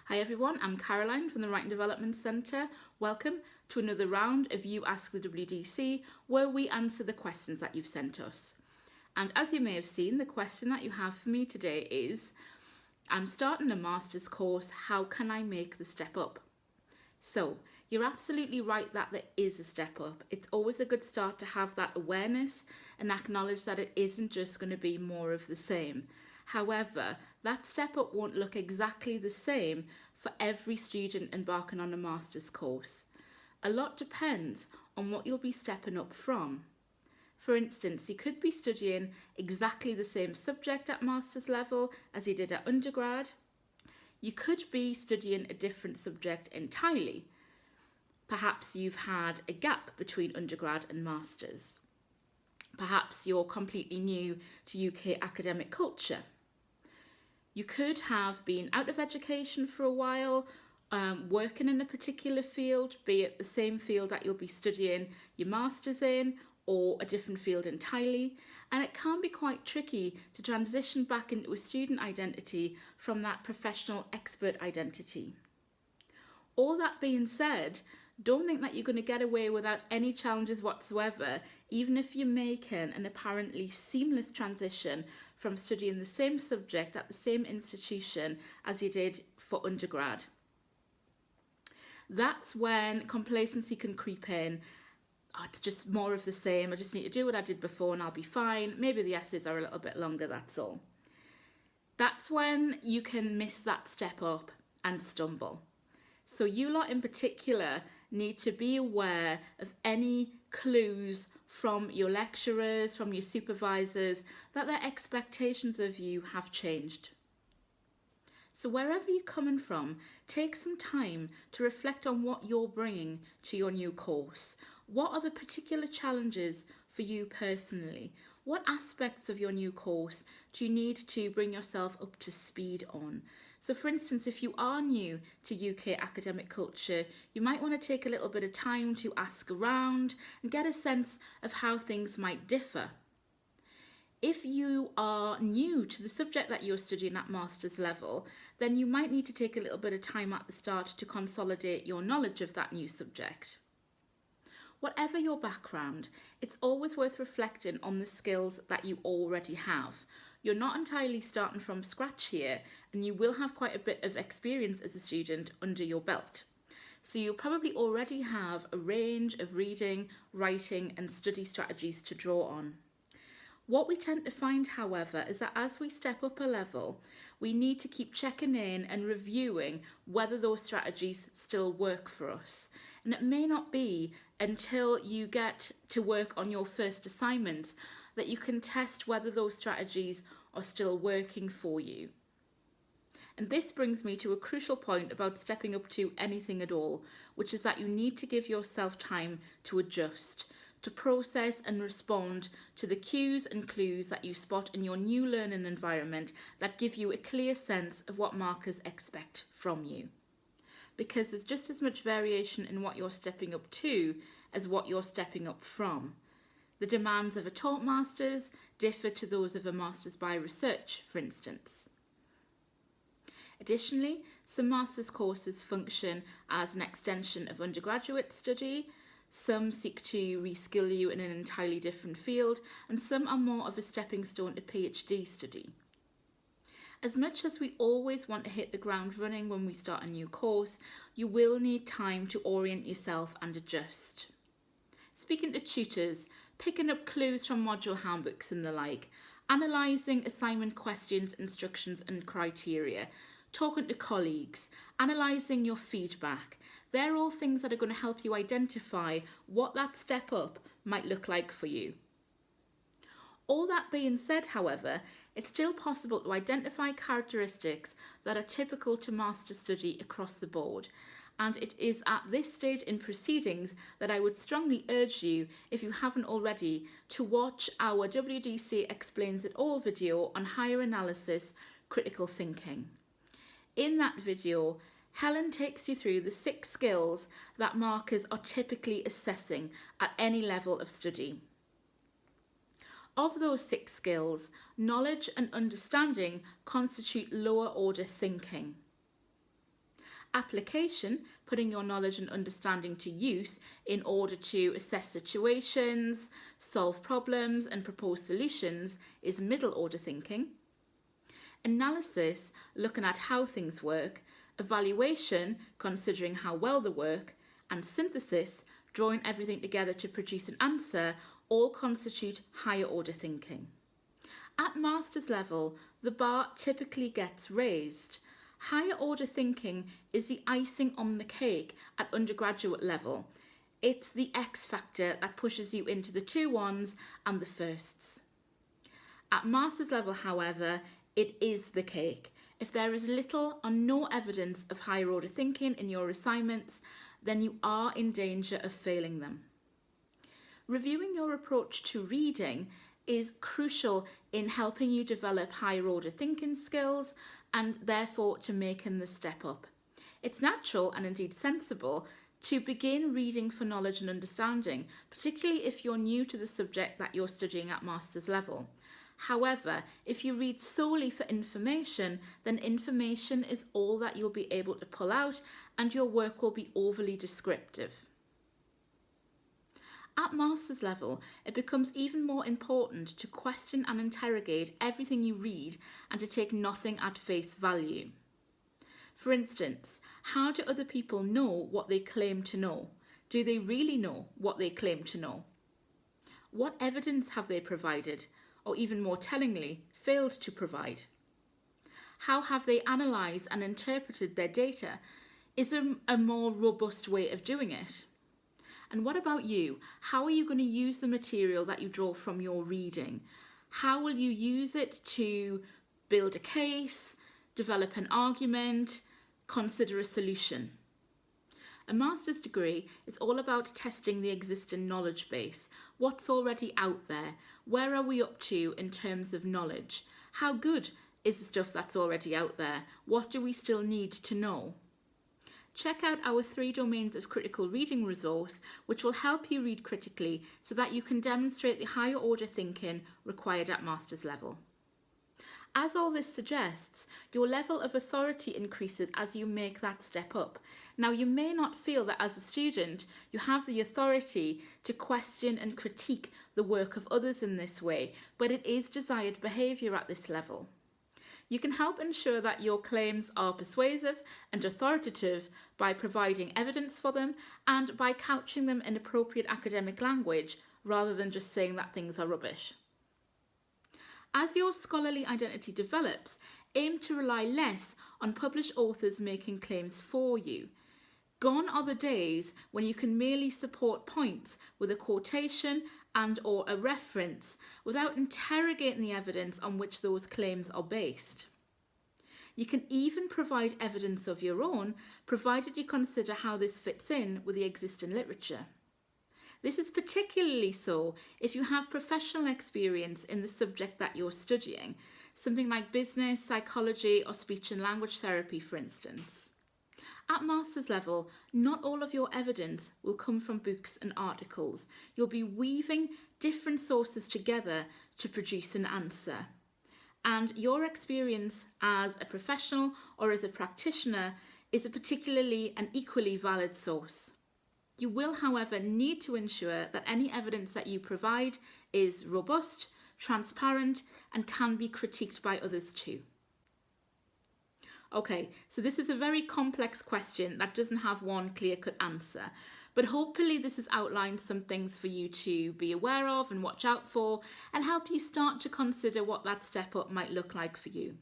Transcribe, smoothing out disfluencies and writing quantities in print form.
Hi everyone, I'm Caroline from the Writing Development Centre. Welcome to another round of You Ask the WDC, where we answer the questions that you've sent us. And as you may have seen, the question that you have for me today is, I'm starting a master's course, how can I make the step up? So, you're absolutely right that there is a step up. It's always a good start to have that awareness and acknowledge that it isn't just going to be more of the same. However, that step up won't look exactly the same for every student embarking on a master's course. A lot depends on what you'll be stepping up from. For instance, you could be studying exactly the same subject at master's level as you did at undergrad. You could be studying a different subject entirely. Perhaps you've had a gap between undergrad and masters. Perhaps you're completely new to UK academic culture. You could have been out of education for a while, working in a particular field, be it the same field that you'll be studying your masters in, or a different field entirely, and it can be quite tricky to transition back into a student identity from that professional expert identity. All that being said, don't think that you're going to get away without any challenges whatsoever, even if you're making an apparently seamless transition from studying the same subject at the same institution as you did for undergrad. That's when complacency can creep in. Oh, it's just more of the same. I just need to do what I did before and I'll be fine. Maybe the essays are a little bit longer, that's all. That's when you can miss that step up and stumble. So you lot in particular need to be aware of any clues from your lecturers, from your supervisors, that their expectations of you have changed. So wherever you're coming from, take some time to reflect on what you're bringing to your new course. What are the particular challenges for you personally? What aspects of your new course do you need to bring yourself up to speed on? So for instance, if you are new to UK academic culture, you might want to take a little bit of time to ask around and get a sense of how things might differ. If you are new to the subject that you're studying at master's level, then you might need to take a little bit of time at the start to consolidate your knowledge of that new subject. Whatever your background, it's always worth reflecting on the skills that you already have. You're not entirely starting from scratch here, and you will have quite a bit of experience as a student under your belt. So you'll probably already have a range of reading, writing and study strategies to draw on. What we tend to find, however, is that as we step up a level, we need to keep checking in and reviewing whether those strategies still work for us. And it may not be until you get to work on your first assignments that you can test whether those strategies are still working for you. And this brings me to a crucial point about stepping up to anything at all, which is that you need to give yourself time to adjust, to process and respond to the cues and clues that you spot in your new learning environment that give you a clear sense of what markers expect from you. Because there's just as much variation in what you're stepping up to as what you're stepping up from. The demands of a taught master's differ to those of a master's by research, for instance. Additionally, some master's courses function as an extension of undergraduate study. Some seek to reskill you in an entirely different field, and some are more of a stepping stone to PhD study. As much as we always want to hit the ground running when we start a new course, you will need time to orient yourself and adjust. Speaking to tutors, picking up clues from module handbooks and the like, analysing assignment questions, instructions and criteria, talking to colleagues, analysing your feedback. They're all things that are going to help you identify what that step up might look like for you. All that being said, however, it's still possible to identify characteristics that are typical to master study across the board. And it is at this stage in proceedings that I would strongly urge you, if you haven't already, to watch our WDC Explains It All video on higher analysis, critical thinking. In that video, Helen takes you through the 6 skills that markers are typically assessing at any level of study. Of those 6 skills, knowledge and understanding constitute lower order thinking. Application, putting your knowledge and understanding to use in order to assess situations, solve problems, and propose solutions, is middle order thinking. Analysis, looking at how things work. Evaluation, considering how well they work. And synthesis, drawing everything together to produce an answer, all constitute higher order thinking. At master's level, the bar typically gets raised. Higher order thinking is the icing on the cake at undergraduate level. It's the X factor that pushes you into the 2-1s and the firsts. At master's level, however, it is the cake. If there is little or no evidence of higher order thinking in your assignments, then you are in danger of failing them. Reviewing your approach to reading is crucial in helping you develop higher order thinking skills and therefore to making the step up. It's natural and indeed sensible to begin reading for knowledge and understanding, particularly if you're new to the subject that you're studying at master's level. However, if you read solely for information, then information is all that you'll be able to pull out and your work will be overly descriptive. At master's level, it becomes even more important to question and interrogate everything you read and to take nothing at face value. For instance, how do other people know what they claim to know? Do they really know what they claim to know? What evidence have they provided, or even more tellingly, failed to provide? How have they analysed and interpreted their data? Is there a more robust way of doing it? And what about you? How are you going to use the material that you draw from your reading? How will you use it to build a case, develop an argument, consider a solution? A master's degree is all about testing the existing knowledge base. What's already out there? Where are we up to in terms of knowledge? How good is the stuff that's already out there? What do we still need to know? Check out our 3 domains of critical reading resource, which will help you read critically so that you can demonstrate the higher order thinking required at master's level. As all this suggests, your level of authority increases as you make that step up. Now, you may not feel that as a student you have the authority to question and critique the work of others in this way, but it is desired behaviour at this level. You can help ensure that your claims are persuasive and authoritative by providing evidence for them and by couching them in appropriate academic language rather than just saying that things are rubbish. As your scholarly identity develops, aim to rely less on published authors making claims for you. Gone are the days when you can merely support points with a quotation and/or a reference without interrogating the evidence on which those claims are based. You can even provide evidence of your own, provided you consider how this fits in with the existing literature. This is particularly so if you have professional experience in the subject that you're studying, something like business, psychology, or speech and language therapy, for instance. At master's level, not all of your evidence will come from books and articles. You'll be weaving different sources together to produce an answer. And your experience as a professional or as a practitioner is a particularly and equally valid source. You will, however, need to ensure that any evidence that you provide is robust, transparent, and can be critiqued by others too. Okay, so this is a very complex question that doesn't have one clear-cut answer, but hopefully this has outlined some things for you to be aware of and watch out for and help you start to consider what that step up might look like for you.